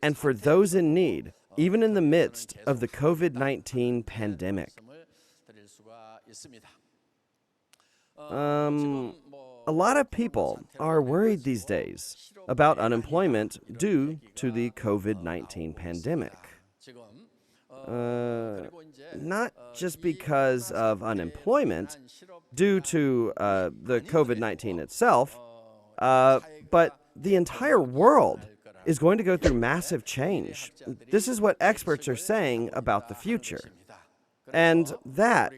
and for those in need, even in the midst of the COVID-19 pandemic. A lot of people are worried these days about unemployment due to the COVID-19 pandemic. Not just because of unemployment due to the COVID-19 itself, but the entire world is going to go through massive change. This is what experts are saying about the future. And that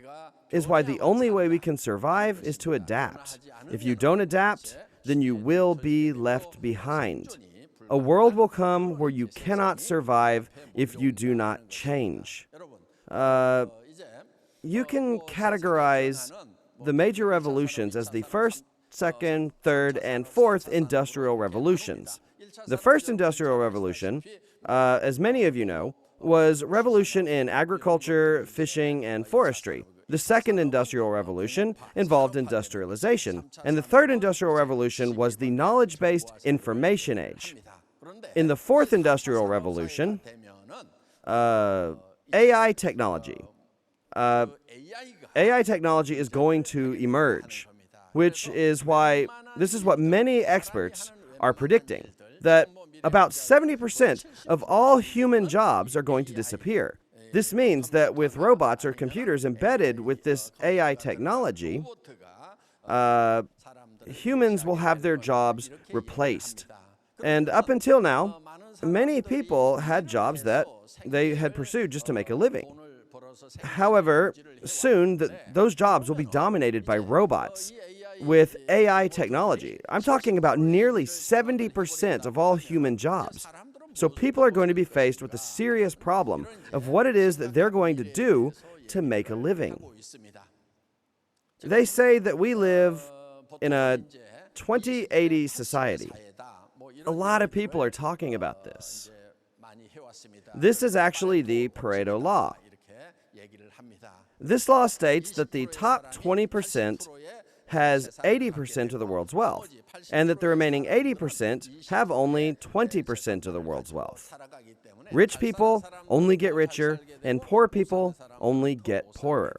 is why the only way we can survive is to adapt. If you don't adapt, then you will be left behind. A world will come where you cannot survive if you do not change. You can categorize the major revolutions as the first, second, third, and fourth industrial revolutions. The first industrial revolution, as many of you know, was revolution in agriculture, fishing, and forestry. The second industrial revolution involved industrialization, and the third industrial revolution was the knowledge-based information age. In the fourth industrial revolution, AI technology. AI technology is going to emerge, which is why this is what many experts are predicting, that about 70% of all human jobs are going to disappear. This means that with robots or computers embedded with this AI technology, humans will have their jobs replaced. And up until now, many people had jobs that they had pursued just to make a living. However, soon those jobs will be dominated by robots with AI technology. I'm talking about nearly 70% of all human jobs. So people are going to be faced with the serious problem of what it is that they're going to do to make a living. They say that we live in a 2080 society. A lot of people are talking about this. This is actually the Pareto law. This law states that the top 20% has 80% of the world's wealth, and that the remaining 80% have only 20% of the world's wealth. Rich people only get richer, and poor people only get poorer.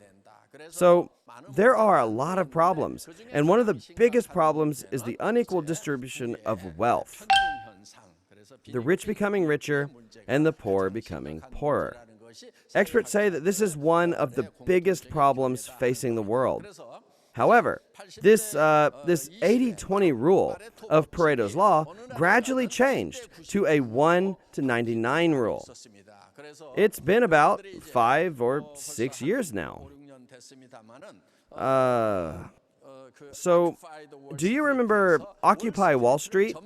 So there are a lot of problems, and one of the biggest problems is the unequal distribution of wealth. The rich becoming richer, and the poor becoming poorer. Experts say that this is one of the biggest problems facing the world. However, this 80-20 rule of Pareto's law gradually changed to a 1-99 rule. It's been about 5 or 6 years now. So, do you remember Occupy Wall Street?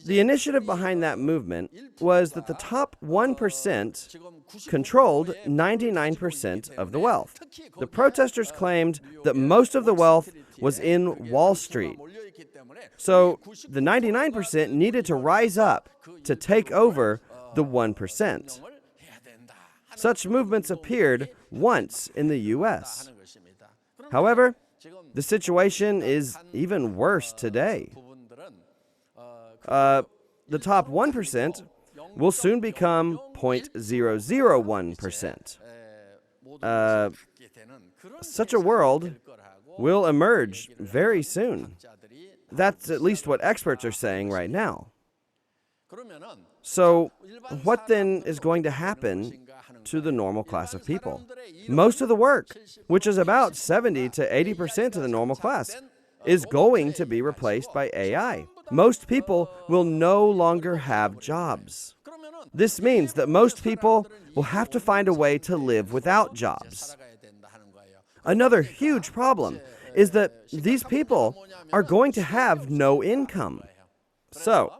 The initiative behind that movement was that the top 1% controlled 99% of the wealth. The protesters claimed that most of the wealth was in Wall Street. So the 99% needed to rise up to take over the 1%. Such movements appeared once in the U.S. However, the situation is even worse today. The top 1% will soon become 0.001%. Such a world will emerge very soon. That's at least what experts are saying right now. So, what then is going to happen to the normal class of people? Most of the work, which is about 70 to 80% of the normal class, is going to be replaced by AI. Most people will no longer have jobs. This means that most people will have to find a way to live without jobs. Another huge problem is that these people are going to have no income. So,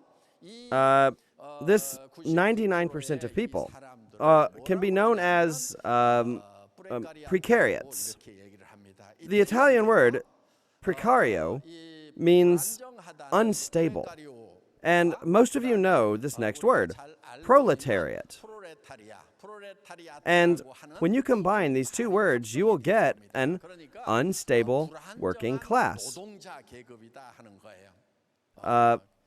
this 99% of people can be known as precariats. The Italian word precario means unstable. And most of you know this next word, proletariat. And when you combine these two words, you will get an unstable working class.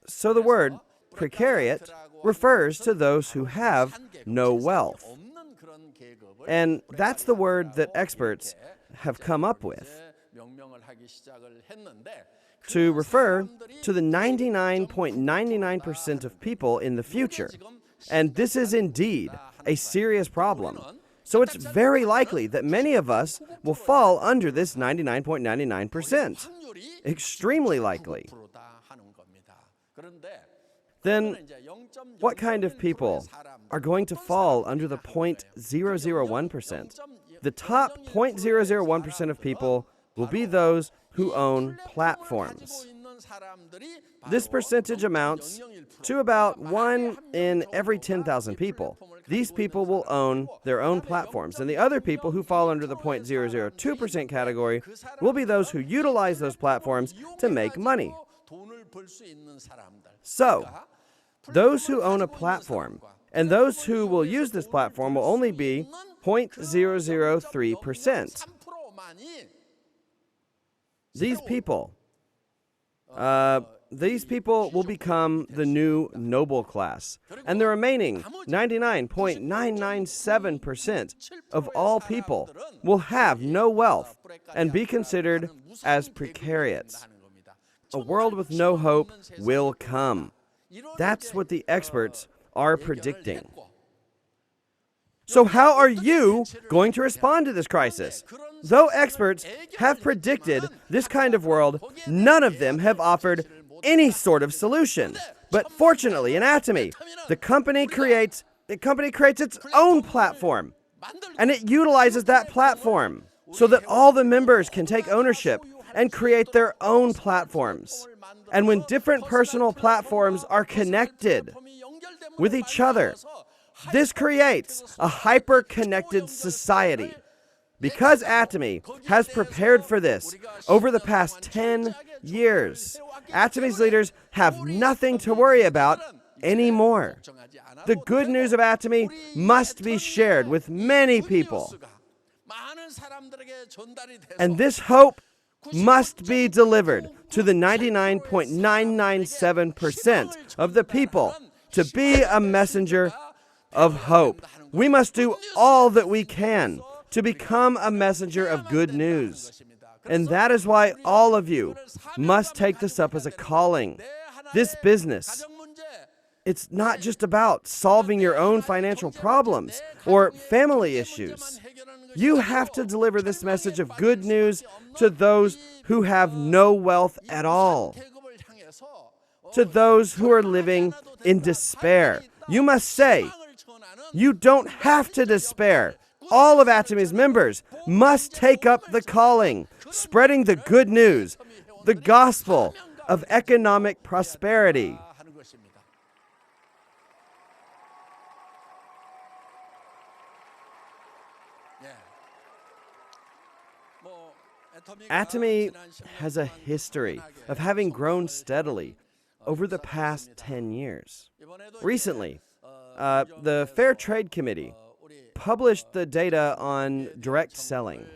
So the word precariat refers to those who have no wealth. And that's the word that experts have come up with to refer to the 99.99% of people in the future. And this is indeed a serious problem. So it's very likely that many of us will fall under this 99.99%. Extremely likely. Then, what kind of people are going to fall under the 0.001%? The top 0.001% of people will be those who own platforms. This percentage amounts to about 1 in every 10,000 people. These people will own their own platforms, and the other people who fall under the 0.002% category will be those who utilize those platforms to make money. So, those who own a platform and those who will use this platform will only be 0.003%. These people will become the new noble class, and the remaining 99.997% of all people will have no wealth and be considered as precariats. A world with no hope will come. That's what the experts are predicting. So how are you going to respond to this crisis? Though experts have predicted this kind of world, none of them have offered any sort of solution. But fortunately, in Atomy, the company creates its own platform, and it utilizes that platform so that all the members can take ownership and create their own platforms. And when different personal platforms are connected with each other, this creates a hyper-connected society. Because Atomy has prepared for this over the past 10 years, Atomy's leaders have nothing to worry about anymore. The good news of Atomy must be shared with many people. And this hope must be delivered to the 99.997% of the people to be a messenger of hope. We must do all that we can to become a messenger of good news. And that is why all of you must take this up as a calling. This business, it's not just about solving your own financial problems or family issues. You have to deliver this message of good news to those who have no wealth at all, to those who are living in despair. You must say, you don't have to despair. All of ATOMY'S members must take up the calling, spreading the good news, the gospel of economic prosperity. Atomy has a history of having grown steadily over the past 10 years. Recently, the Fair Trade Committee published the data on direct selling.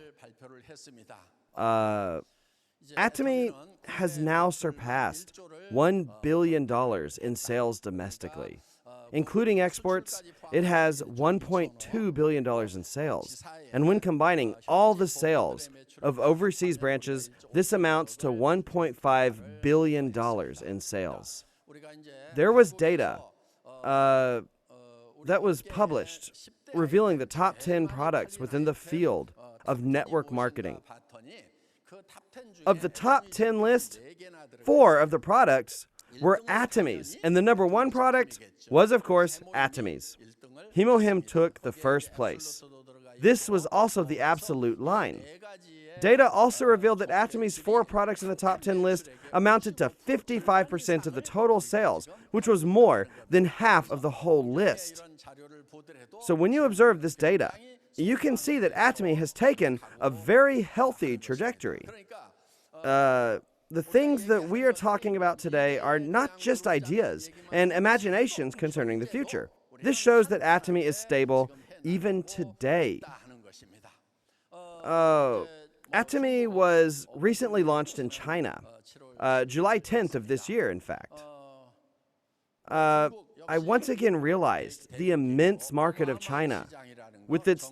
Atomy has now surpassed $1 billion in sales domestically. Including exports, it has $1.2 billion in sales. And when combining all the sales of overseas branches, this amounts to $1.5 billion in sales. There was data that was published revealing the top 10 products within the field of network marketing. Of the top 10 list, 4 of the products were ATOMY'S, and the number 1 product was, of course, ATOMY'S. Hemohim took the first place. This was also the absolute line. Data also revealed that ATOMY'S 4 products in the top 10 list amounted to 55% of the total sales, which was more than half of the whole list. So when you observe this data, you can see that Atomy has taken a very healthy trajectory. The things that we are talking about today are not just ideas and imaginations concerning the future. This shows that Atomy is stable even today. Atomy was recently launched in China, July 10th of this year, in fact. I once again realized the immense market of China with its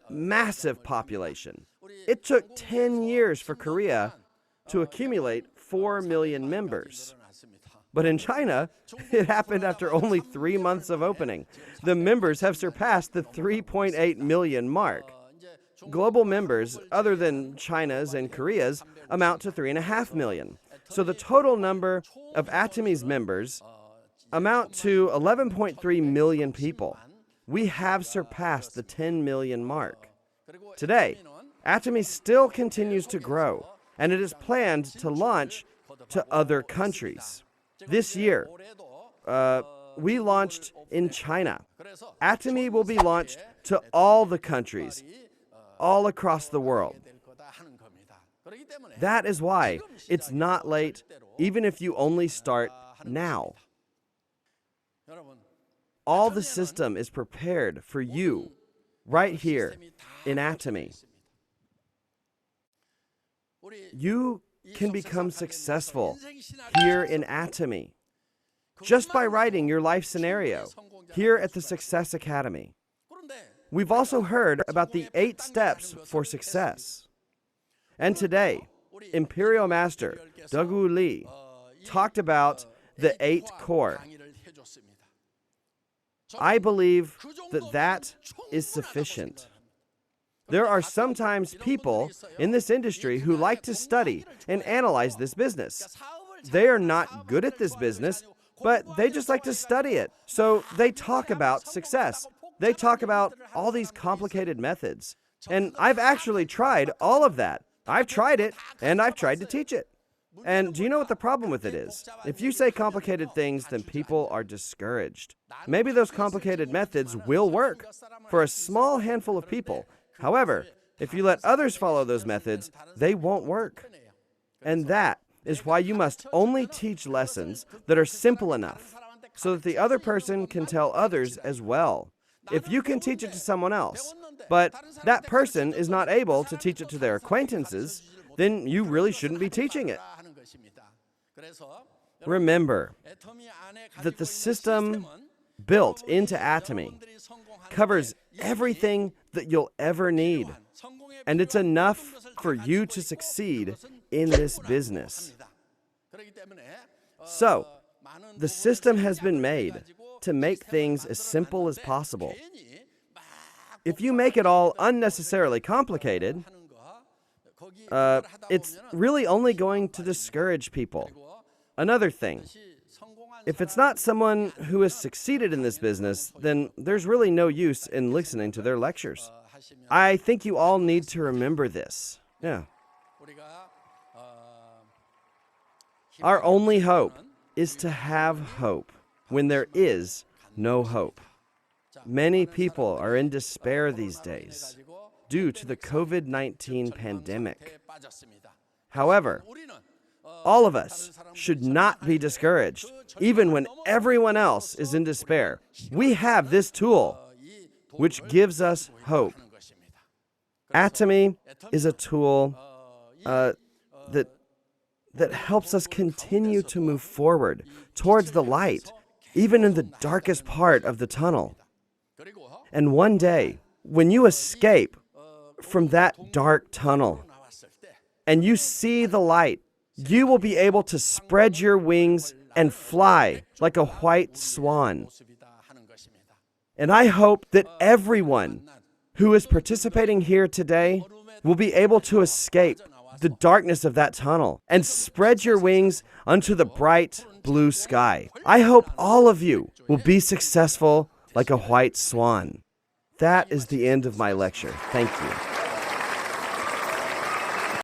massive population. It took 10 years for Korea to accumulate 4 million members. But in China, it happened after only 3 months of opening. The members have surpassed the 3.8 million mark. Global members, other than China's and Korea's, amount to 3.5 million. So the total number of ATOMY'S members amount to 11.3 million people. We have surpassed the 10 million mark. Today, ATOMY'S still continues to grow, and it is planned to launch to other countries. This year, we launched in China. ATOMY will be launched to all the countries, all across the world. That is why it's not late, even if you only start now. All the system is prepared for you right here in ATOMY. You can become successful here in ATOMY just by writing your life scenario here at the Success Academy. We've also heard about the 8 steps for success. And today, Imperial Master Dogu Lee talked about the 8 core. I believe that that is sufficient. There are sometimes people in this industry who like to study and analyze this business. They are not good at this business, but they just like to study it. So they talk about success. They talk about all these complicated methods. And I've actually tried all of that. I've tried it, and I've tried to teach it. And do you know what the problem with it is? If you say complicated things, then people are discouraged. Maybe those complicated methods will work for a small handful of people. However, if you let others follow those methods, they won't work. And that is why you must only teach lessons that are simple enough so that the other person can tell others as well. If you can teach it to someone else, but that person is not able to teach it to their acquaintances, then you really shouldn't be teaching it. Remember that the system built into ATOMY covers everything that you'll ever need, and it's enough for you to succeed in this business. So, the system has been made to make things as simple as possible. If you make it all unnecessarily complicated, it's really only going to discourage people. Another thing, if it's not someone who has succeeded in this business, then there's really no use in listening to their lectures. I think you all need to remember this. Yeah. Our only hope is to have hope when there is no hope. Many people are in despair these days due to the COVID-19 pandemic. However, all of us should not be discouraged, even when everyone else is in despair. We have this tool, which gives us hope. ATOMY is a tool that helps us continue to move forward towards the light, even in the darkest part of the tunnel. And one day, when you escape from that dark tunnel and you see the light, you will be able to spread your wings and fly like a white swan. And I hope that everyone who is participating here today will be able to escape the darkness of that tunnel and spread your wings unto the bright blue sky. I hope all of you will be successful like a white swan. That is the end of my lecture. Thank you.